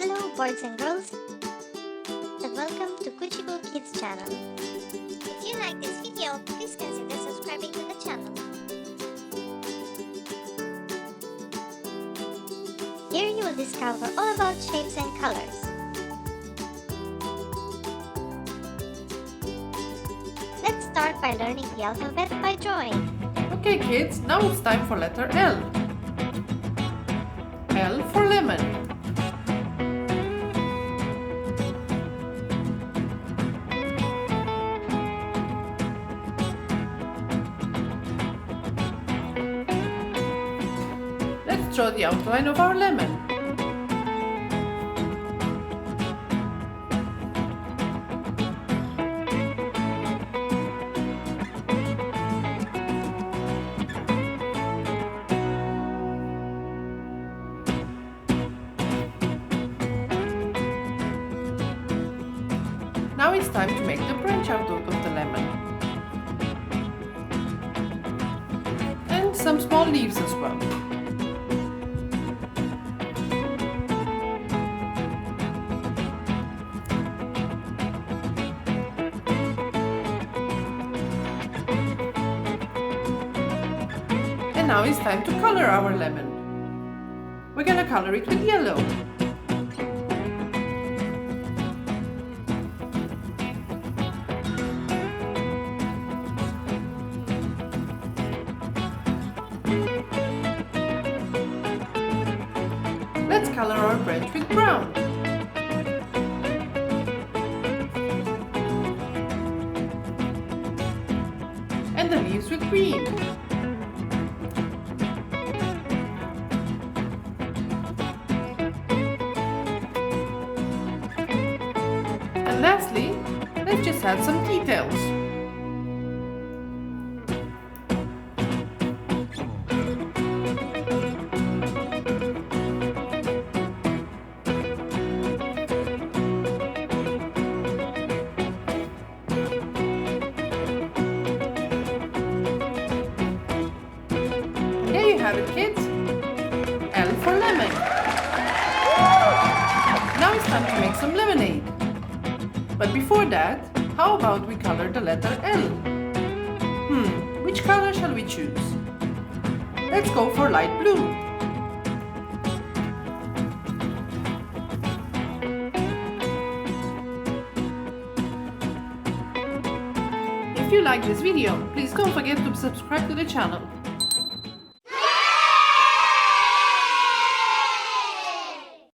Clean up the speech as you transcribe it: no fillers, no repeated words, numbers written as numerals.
Hello boys and girls, and welcome to Kuchikoo Kids channel. If you like this video, please consider subscribing to the channel. Here you will discover all about shapes and colors. Let's start by learning the alphabet by drawing. Okay kids, now it's time for letter L. L for lemon. Let's draw the outline of our lemon. Now it's time to make the branch out of the lemon. And some small leaves as well. And now it's time to color our lemon. We're gonna color it with yellow. Let's color our branch with brown. And the leaves with green. And lastly, let's just add some details. There you have it, kids. L for lemon. Now it's time to make some lemonade. But before that, how about we color the letter L? Which color shall we choose? Let's go for light blue. If you like this video, please don't forget to subscribe to the channel.